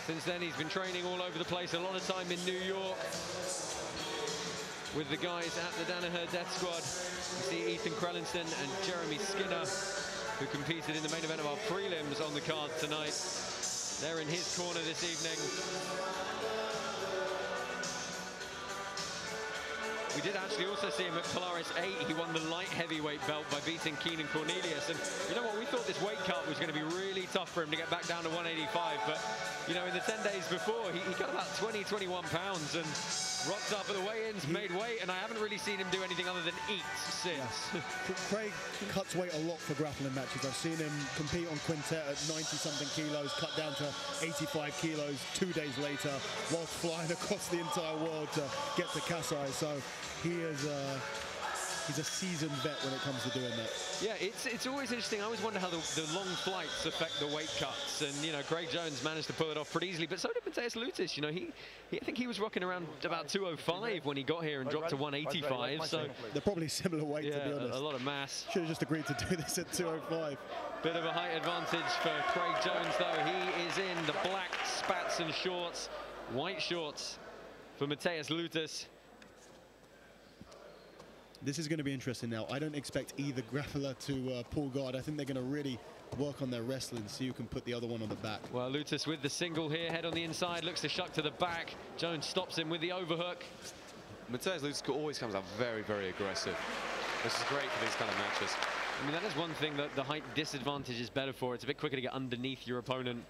Since then, he's been training all over the place, a lot of time in New York with the guys at the Danaher Death Squad. You see Ethan Krellinston and Jeremy Skinner, who competed in the main event of our prelims on the card tonight. They're in his corner this evening. We did actually also see him at Polaris 8. He won the light heavyweight belt by beating Keenan Cornelius. And you know what? We thought this weight cut was going to be really tough for him to get back down to 185. But, you know, in the 10 days before, he got about 20, 21 pounds and rocked up at the weigh-ins, made weight. And I haven't really seen him do anything other than eat since. Yeah. Craig cuts weight a lot for grappling matches. I've seen him compete on quintet at 90-something kilos, cut down to 85 kilos 2 days later, whilst flying across the entire world to get to KASAI. So he is he's a seasoned vet when it comes to doing that. Yeah, it's always interesting. I always wonder how the long flights affect the weight cuts. And, you know, Craig Jones managed to pull it off pretty easily, but so did Matheus Lutes. You know, I think he was rocking around about 205 when he got here and dropped to 185. So they're probably similar weight, to be honest. A lot of mass. Should have just agreed to do this at 205. Bit of a height advantage for Craig Jones, though. He is in the black spats and shorts, white shorts for Matheus Lutes. This is going to be interesting now. I don't expect either grappler to pull guard. I think they're going to really work on their wrestling, see who can put the other one on the back. Well, Lutes with the single here, head on the inside, looks to shuck to the back. Jones stops him with the overhook. Matheus Lutes always comes out very, very aggressive. This is great for these kind of matches. I mean, that is one thing that the height disadvantage is better for. It's a bit quicker to get underneath your opponent.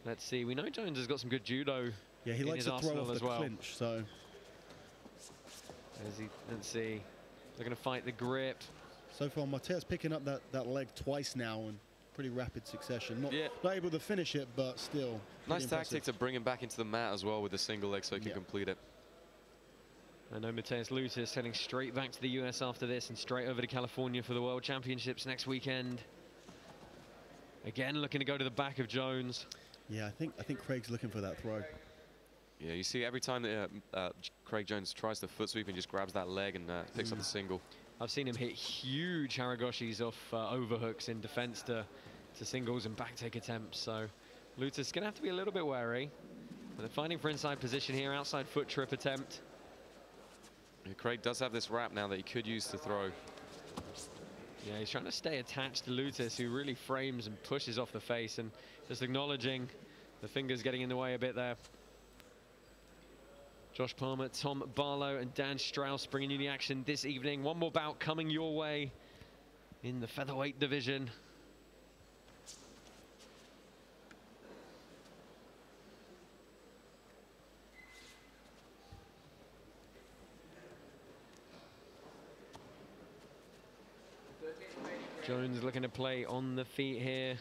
Let's see. We know Jones has got some good judo. Yeah, he likes to throw off the clinch, so... Let's see. They're going to fight the grip. So far, Matheus picking up that leg twice now in pretty rapid succession. Not able to finish it, but still. Nice tactic to bring him back into the mat as well with the single leg so he can complete it. I know Matheus Lutes heading straight back to the US after this and straight over to California for the World Championships next weekend. Again, looking to go to the back of Jones. Yeah, I think Craig's looking for that throw. Yeah, you see every time that Craig Jones tries to foot sweep and just grabs that leg and picks up the single. I've seen him hit huge Haragoshis off overhooks in defense to singles and back take attempts. So Lutes is going to have to be a little bit wary. But they're fighting for inside position here, outside foot trip attempt. Yeah, Craig does have this wrap now that he could use to throw. Yeah, he's trying to stay attached to Lutes, who really frames and pushes off the face, and just acknowledging the fingers getting in the way a bit there. Josh Palmer, Tom Barlow and Dan Strauss bringing you the action this evening. One more bout coming your way in the featherweight division. Jones looking to play on the feet here,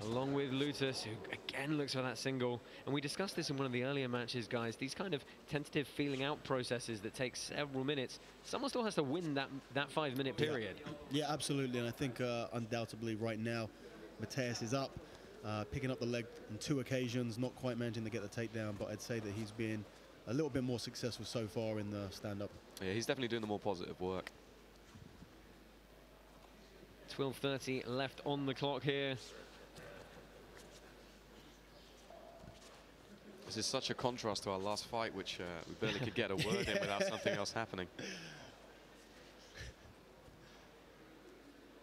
along with Lutes, who again looks for that single. And we discussed this in one of the earlier matches, guys. These kind of tentative feeling out processes that take several minutes, someone still has to win that 5-minute period. Yeah, absolutely. And I think undoubtedly right now, Matheus is up, picking up the leg on 2 occasions, not quite managing to get the takedown, but I'd say that he's been a little bit more successful so far in the stand-up. Yeah, he's definitely doing the more positive work. 12:30 left on the clock here. This is such a contrast to our last fight, which we barely could get a word in without something else happening.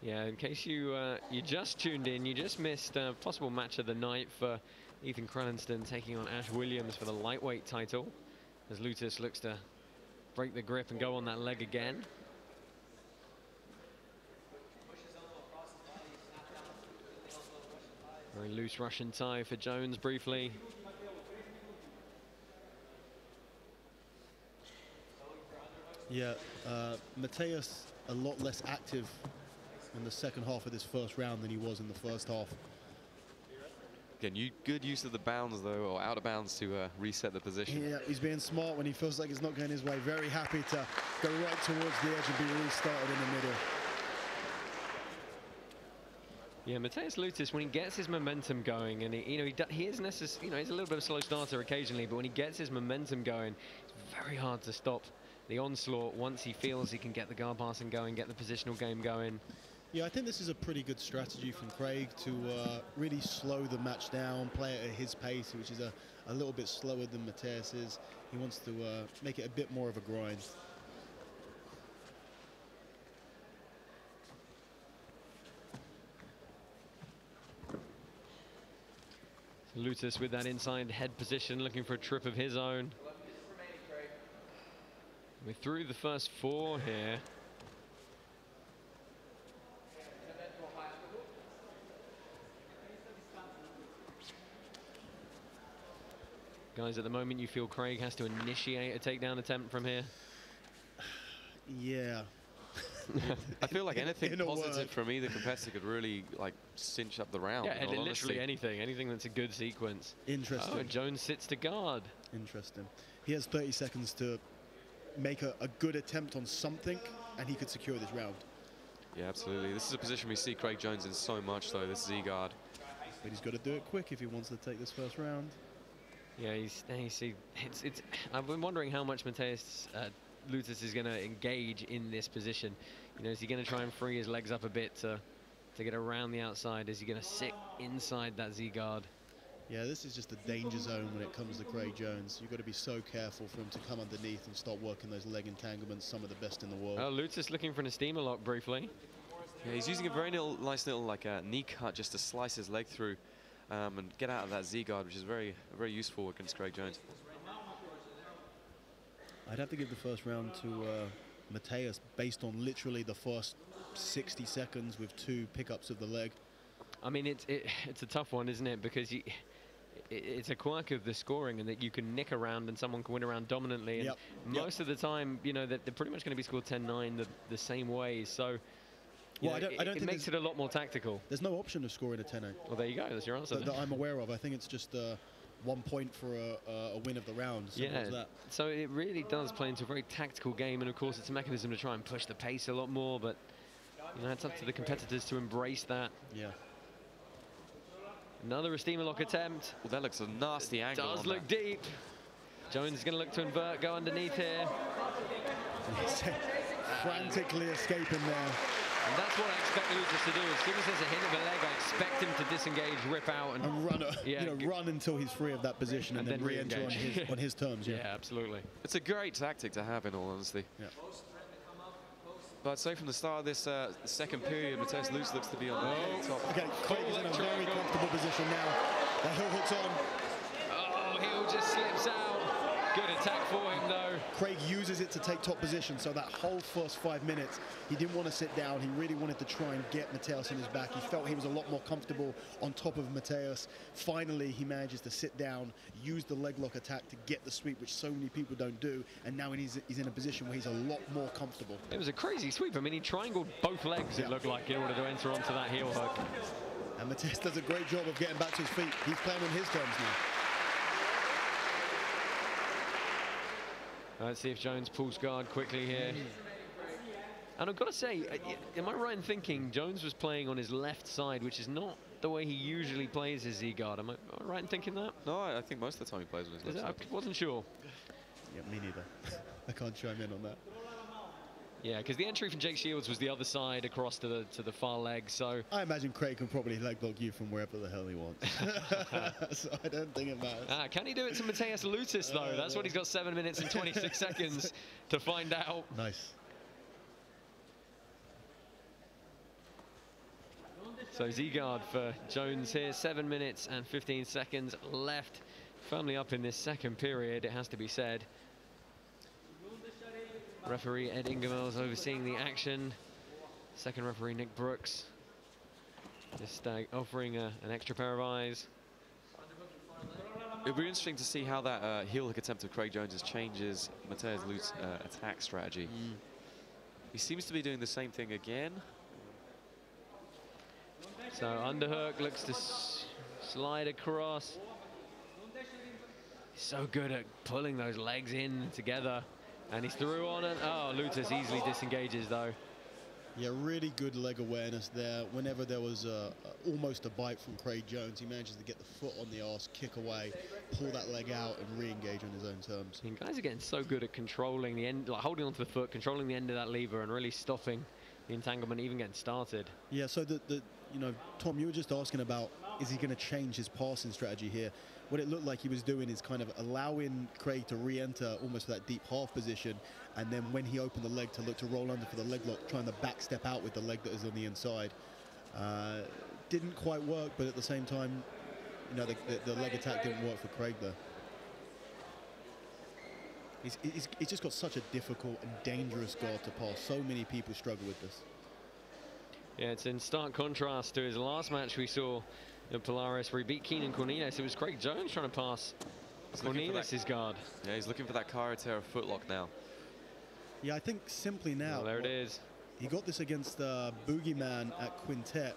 Yeah, in case you just tuned in, you just missed a possible match of the night for Ethan Krellinston taking on Ash Williams for the lightweight title, as Lutes looks to break the grip and go on that leg again. Very loose Russian tie for Jones briefly. Yeah, Matheus a lot less active in the second half of this first round than he was in the first half. Again, good use of the bounds, though, or out of bounds to reset the position. Yeah, he's being smart when he feels like it's not going his way. Very happy to go right towards the edge and be restarted in the middle. Yeah, Matheus Lutes, when he gets his momentum going, and he is necessary, he's a little bit of a slow starter occasionally, but when he gets his momentum going, it's very hard to stop the onslaught once he feels he can get the guard passing going, get the positional game going. Yeah, I think this is a pretty good strategy from Craig to really slow the match down, play it at his pace, which is a little bit slower than Matheus's. He wants to make it a bit more of a grind. Lutes with that inside head position, looking for a trip of his own. We're through the first 4 here. Guys, at the moment you feel Craig has to initiate a takedown attempt from here? Yeah. I feel like anything positive from either competitor could really like cinch up the round. Yeah, literally anything that's a good sequence. Interesting. Oh, Jones sits to guard. Interesting. He has 30 seconds to make a good attempt on something, and he could secure this round. Yeah, absolutely. This is a position we see Craig Jones in so much, though, this Z-guard. But he's got to do it quick if he wants to take this first round. Yeah, I've been wondering how much Matheus Lutes is going to engage in this position. You know, is he going to try and free his legs up a bit to get around the outside? Is he going to sit inside that Z-guard? Yeah, this is just a danger zone when it comes to Craig Jones. You've got to be so careful for him to come underneath and start working those leg entanglements, some of the best in the world. Oh, Lutes looking for an steamer lock briefly. Yeah, he's using a very nice little like knee cut just to slice his leg through and get out of that Z-guard, which is very useful against Craig Jones. I'd have to give the first round to Matheus based on literally the first 60 seconds with 2 pickups of the leg. I mean, it's a tough one, isn't it? Because it's a quirk of the scoring, and that you can nick around and someone can win around dominantly. And most of the time, you know, that they're pretty much going to be scored 10-9 the same way. So well, I don't it think makes it a lot more tactical. There's no option of scoring a 10-8. Well, there you go. That's your answer. That I'm aware of. I think it's just 1 point for a win of the round. Simple as that. So it really does play into a very tactical game, and of course it's a mechanism to try and push the pace a lot more. But you know, it's up to the competitors to embrace that. Yeah. Another steamer lock attempt. Well, that looks a nasty angle. Does look deep. Jones is going to look to invert, go underneath here. Frantically escaping there. And that's what I expect Lutes to do. As soon as there's a hit of a leg, I expect him to disengage, rip out, and run. Run until he's free of that position, and then re-enter on his terms. Yeah, absolutely. It's a great tactic to have, in all honesty. Yeah. But I'd say from the start of this second period, Matheus Lutes looks to be on the top. Okay, Craig is in a very comfortable position now. The heel hook's on. Oh, heel just slips out. Good attack for him, though. Craig uses it to take top position, so that whole first 5 minutes, he didn't want to sit down. He really wanted to try and get Matheus in his back. He felt he was a lot more comfortable on top of Matheus. Finally, he manages to sit down, use the leg lock attack to get the sweep, which so many people don't do, and now he's in a position where he's a lot more comfortable. It was a crazy sweep. I mean, he triangled both legs, it looked like, in order to enter onto that heel hook. And Matheus does a great job of getting back to his feet. He's playing on his terms now. Let's see if Jones pulls guard quickly here. And I've got to say, am I right in thinking Jones was playing on his left side, which is not the way he usually plays his Z-guard? Am I right in thinking that? No, I think most of the time he plays on his left side. I wasn't sure. Yeah, me neither. I can't chime in on that. Yeah, because the entry from Jake Shields was the other side across to the far leg, so... I imagine Craig can probably leg block you from wherever the hell he wants. So I don't think it matters. Can he do it to Matheus Lutes, though? That's what he's got 7 minutes and 26 seconds to find out. Nice. So Z-guard for Jones here, 7 minutes and 15 seconds left. Firmly up in this second period, it has to be said. Referee Ed Ingemel's overseeing the action. Second referee Nick Brooks just offering an extra pair of eyes. It'll be interesting to see how that heel hook attempt of Craig Jones changes Matheus Lutes' attack strategy. He seems to be doing the same thing again. So underhook looks to slide across. He's so good at pulling those legs in together. And he's through on it. Oh, Lutes easily disengages, though. Yeah, really good leg awareness there. Whenever there was almost a bite from Craig Jones, he manages to get the foot on the arse, kick away, pull that leg out, and re-engage on his own terms. I mean, guys are getting so good at controlling the end, like holding onto the foot, controlling the end of that lever, and really stopping the entanglement even getting started. Yeah, so you know, Tom, you were just asking about, is he going to change his passing strategy here? What it looked like he was doing is kind of allowing Craig to re-enter almost that deep half position, and then when he opened the leg to look to roll under for the leg lock, trying to back step out with the leg that is on the inside. Didn't quite work, but at the same time, you know, the leg attack didn't work for Craig there. He's just got such a difficult and dangerous guard to pass. So many people struggle with this. Yeah, it's in stark contrast to his last match we saw in Polaris where he beat Keenan Cornelius. It was Craig Jones trying to pass Cornelius' guard. Yeah, he's looking for that Karatera footlock now. Yeah, I think simply now. Well, there it is. He got this against Boogeyman at Quintet,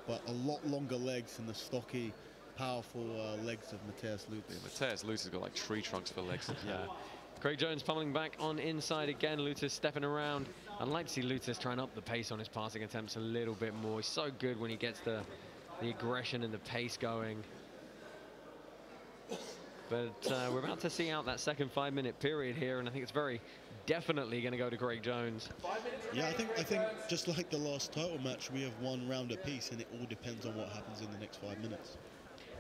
but a lot longer legs than the stocky, powerful legs of Matheus Lutes. Yeah, Matheus Lutes has got like tree trunks for legs. Yeah. Craig Jones pummeling back on inside again. Lutes stepping around. I'd like to see Lutes trying up the pace on his passing attempts a little bit more. He's so good when he gets the aggression and the pace going. But we're about to see out that second 5-minute period here, and I think it's very definitely going to go to Craig Jones. Yeah, I think just like the last title match, we have 1 round apiece, and it all depends on what happens in the next 5 minutes.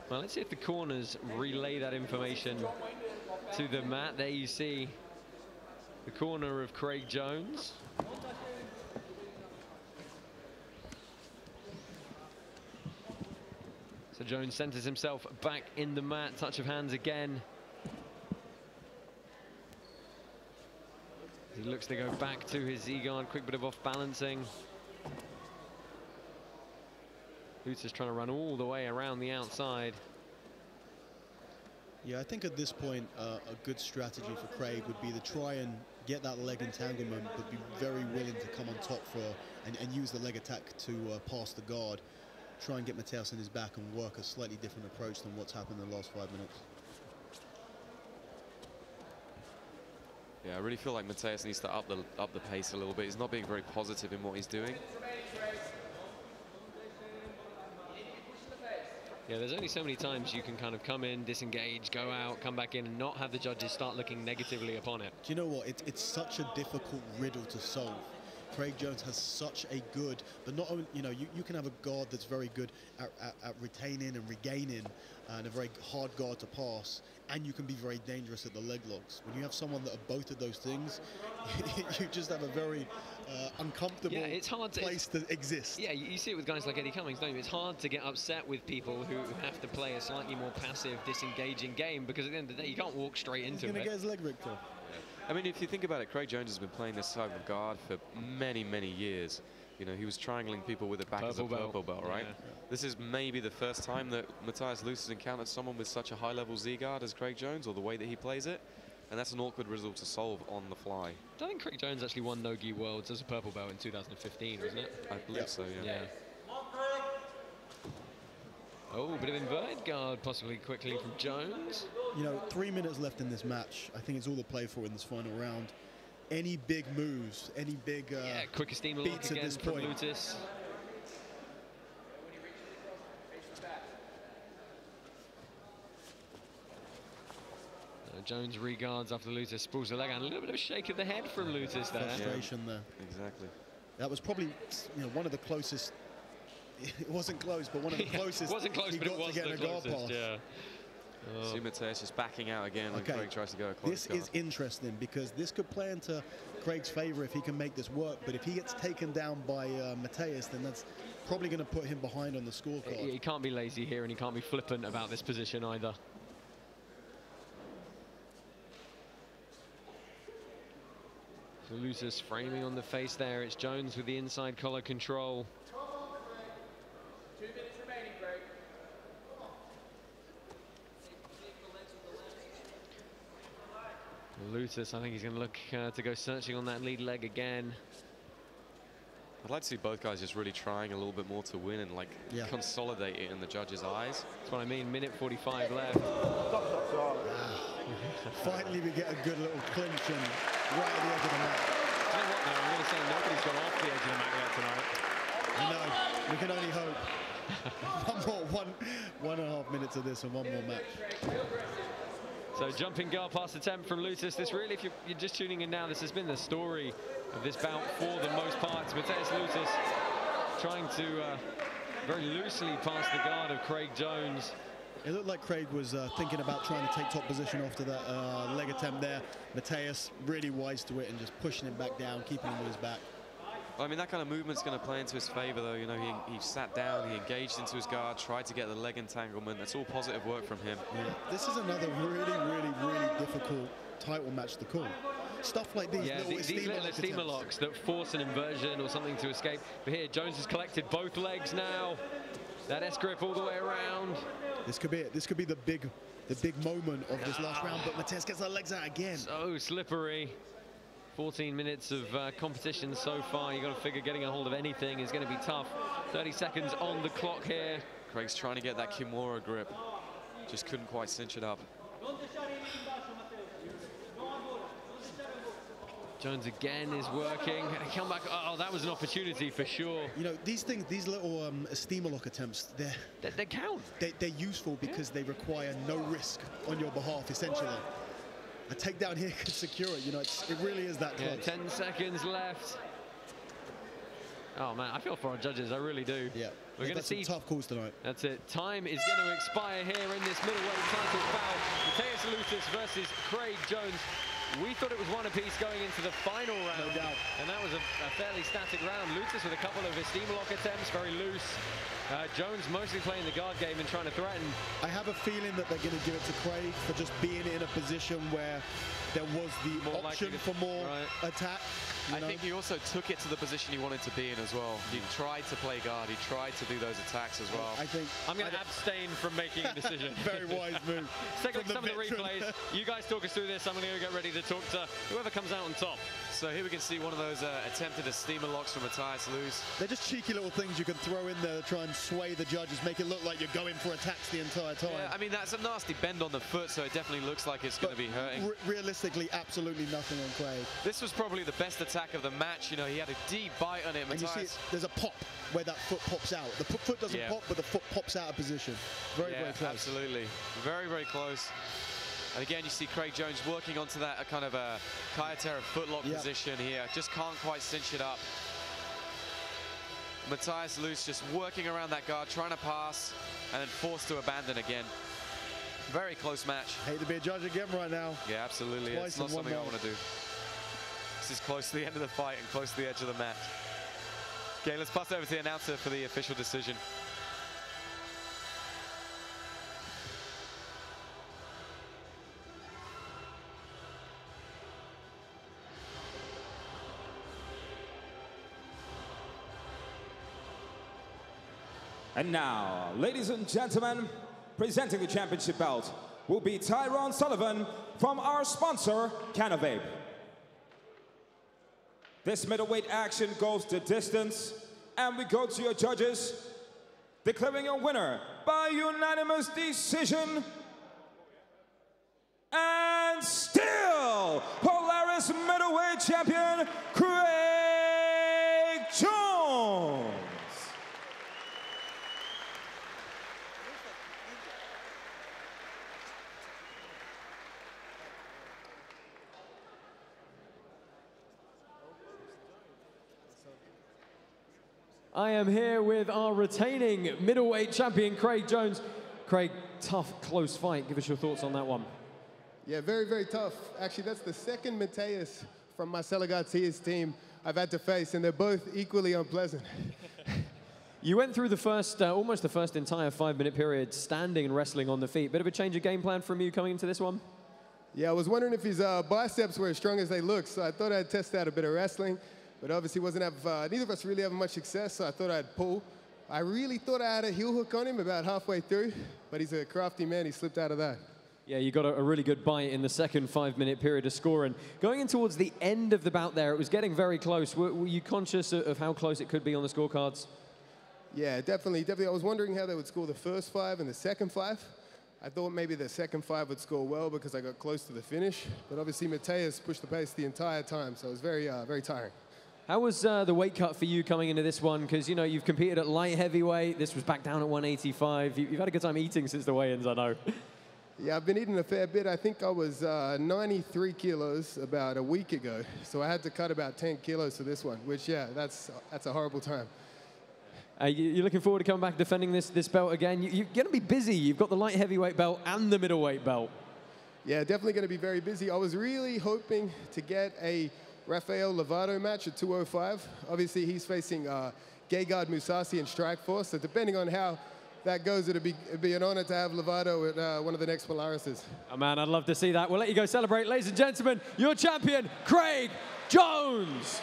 Well, let's see if the corners relay that information to the mat. There you see the corner of Craig Jones. So Jones centers himself back in the mat, touch of hands again. He looks to go back to his Z-guard, quick bit of off-balancing. Lutes is trying to run all the way around the outside. Yeah, I think at this point, a good strategy for Craig would be to try and get that leg entanglement, but be very willing to come on top and use the leg attack to pass the guard. Try and get Matheus in his back and work a slightly different approach than what's happened in the last 5 minutes. Yeah, I really feel like Matheus needs to up the pace a little bit. He's not being very positive in what he's doing. Yeah, there's only so many times you can kind of come in, disengage, go out, come back in, and not have the judges start looking negatively upon it. Do you know what? It's such a difficult riddle to solve. Craig Jones has such a good, but not only, you know, you can have a guard that's very good at retaining and regaining, and a very hard guard to pass, and you can be very dangerous at the leg locks. When you have someone that are both of those things, you just have a very uncomfortable place to exist. Yeah, you see it with guys like Eddie Cummings, don't you? It's hard to get upset with people who have to play a slightly more passive, disengaging game, because at the end of the day, you can't walk straight into it. He's going to get his leg ripped off. I mean, if you think about it, Craig Jones has been playing this type of guard for many, many years. You know, he was triangling people with it back as a purple belt, right? Yeah. This is maybe the first time that Matheus Lutes has encountered someone with such a high-level Z-guard as Craig Jones, or the way that he plays it. And that's an awkward result to solve on the fly. I think Craig Jones actually won No-Gi Worlds as a purple belt in 2015, wasn't it? I believe so, yeah. Oh, bit of inverted guard, possibly quickly from Jones. You know, 3 minutes left in this match. I think it's all to play for in this final round. Any big moves, any big quick steam lock again from Lutes. Jones regards after Lutes sprawls the leg, and a little bit of a shake of the head from Lutes there. Frustration there. Exactly. That was probably, you know, one of the closest. It wasn't close, but one of the closest. It wasn't close, he but got it was to get the a guard closest. pass. Yeah. See Matheus just backing out again when Craig tries to go across. This is interesting because this could play into Craig's favor if he can make this work. But if he gets taken down by Matheus, then that's probably going to put him behind on the scorecard. He can't be lazy here, and he can't be flippant about this position either. So Lutes framing on the face there. It's Jones with the inside collar control. 2 minutes remaining, Craig. Lutes, I think he's going to look to go searching on that lead leg again. I'd like to see both guys just really trying a little bit more to win and like consolidate it in the judges' eyes. That's what I mean, minute 45 left. Finally we get a good little clinch and right at the edge of the mat. You know what though, I'm going to say nobody's gone off the edge of the mat yet tonight. I know, we can only hope. One and a half minutes of this and one more match. So jumping guard pass attempt from Lutes. This really, if you're just tuning in now, this has been the story of this bout for the most part. Matheus Lutes trying to very loosely pass the guard of Craig Jones. It looked like Craig was thinking about trying to take top position after that leg attempt there. Matheus really wise to it and just pushing him back down, keeping him on his back. Well, I mean, that kind of movement's going to play into his favor, though. You know, he sat down, he engaged into his guard, tried to get the leg entanglement. That's all positive work from him. Yeah. This is another really difficult title match to call. Stuff like these, these little steamer locks that force an inversion or something to escape. But here, Jones has collected both legs now. That S-grip all the way around. This could be it. This could be the big moment of this last round. But Matheus gets her legs out again. So slippery. 14 minutes of competition so far. You've got to figure getting a hold of anything is going to be tough. 30 seconds on the clock here. Craig's trying to get that Kimura grip. Just couldn't quite cinch it up. Jones again is working. Come back. Oh, that was an opportunity for sure. You know, these things, these little steamer lock attempts, they count. They're useful because they require no risk on your behalf, essentially. A takedown here could secure it. You know, it really is that close. 10 seconds left. Oh man, I feel for our judges. I really do. Yeah, we're going to see some tough calls tonight. That's it. Time is going to expire here in this middleweight title bout. Matheus Lutes versus Craig Jones. We thought it was one apiece going into the final round. No doubt. And that was a fairly static round. Lutes with a couple of his steamer lock attempts, very loose. Jones mostly playing the guard game and trying to threaten. I have a feeling that they're going to give it to Craig for just being in a position where there was the option for more attack. I think he also took it to the position he wanted to be in as well. He tried to play guard. He tried to do those attacks as well. I'm going to abstain from making a decision. Very wise move. Take some of the replays. You guys talk us through this. I'm going to get ready to talk to whoever comes out on top. So here we can see one of those attempted steamer locks from Matheus Lutes. They're just cheeky little things you can throw in there to try and sway the judges, make it look like you're going for attacks the entire time. Yeah, I mean, that's a nasty bend on the foot, so it definitely looks like it's going to be hurting. Realistically, absolutely nothing on Craig. This was probably the best attack of the match. You know, he had a deep bite on it. And you see there's a pop where that foot pops out. The foot doesn't pop, but the foot pops out of position. Very close. Absolutely. Very close. And again, you see Craig Jones working onto that kind of a Kayatera footlock position here. Just can't quite cinch it up. Matheus Lutes just working around that guard, trying to pass, and then forced to abandon again. Very close match. Hate to be a judge again right now. Yeah, absolutely. It's not something I want to do. This is close to the end of the fight and close to the edge of the match. Okay, let's pass over to the announcer for the official decision. And now, ladies and gentlemen, presenting the championship belt will be Tyrone Sullivan from our sponsor, KASAI. This middleweight action goes the distance, and we go to your judges, declaring your winner by unanimous decision, and still Polaris middleweight champion, Craig Jones. I am here with our retaining middleweight champion, Craig Jones. Craig, tough, close fight. Give us your thoughts on that one. Yeah, very tough. Actually, that's the second Matheus from Marcelo Garcia's team I've had to face, and they're both equally unpleasant. You went through the first, almost the first entire 5-minute period standing and wrestling on the feet. Bit of a change of game plan from you coming into this one? Yeah, I was wondering if his biceps were as strong as they look, so I thought I'd test out a bit of wrestling. But obviously neither of us really having much success, so I thought I'd pull. I really thought I had a heel hook on him about halfway through, but he's a crafty man. He slipped out of that. Yeah, you got a really good bite in the second 5-minute period of scoring. Going in towards the end of the bout there, it was getting very close. Were you conscious of how close it could be on the scorecards? Yeah, definitely. I was wondering how they would score the first 5 and the second 5. I thought maybe the second 5 would score well because I got close to the finish. But obviously, Matheus pushed the pace the entire time, so it was very tiring. How was the weight cut for you coming into this one? Because, you know, you've competed at light heavyweight. This was back down at 185. You've had a good time eating since the weigh-ins, I know. Yeah, I've been eating a fair bit. I think I was 93 kilos about a week ago, so I had to cut about 10 kilos for this one, which, yeah, that's a horrible time. You're looking forward to coming back defending this belt again? You're going to be busy. You've got the light heavyweight belt and the middleweight belt. Yeah, definitely going to be very busy. I was really hoping to get a Rafael Lovato match at 205. Obviously, he's facing Gegard Mousasi in Strikeforce, so depending on how that goes, it'd be an honor to have Lovato at one of the next Polarises. Oh, man, I'd love to see that. We'll let you go celebrate. Ladies and gentlemen, your champion, Craig Jones.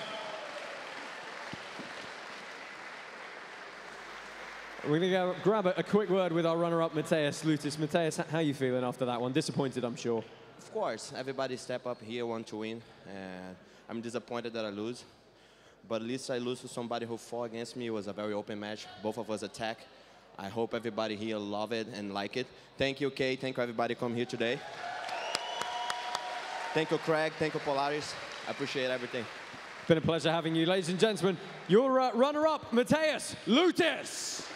We're going to go grab a quick word with our runner-up, Matheus Lutes. Matheus, how are you feeling after that one? Disappointed, I'm sure. Of course. Everybody step up here, want to win. And I'm disappointed that I lose. But at least I lose to somebody who fought against me. It was a very open match. Both of us attack. I hope everybody here love it and like it. Thank you, Kay. Thank you, everybody come here today. Thank you, Craig. Thank you, Polaris. I appreciate everything. It's been a pleasure having you. Ladies and gentlemen, your runner-up, Matheus Lutes.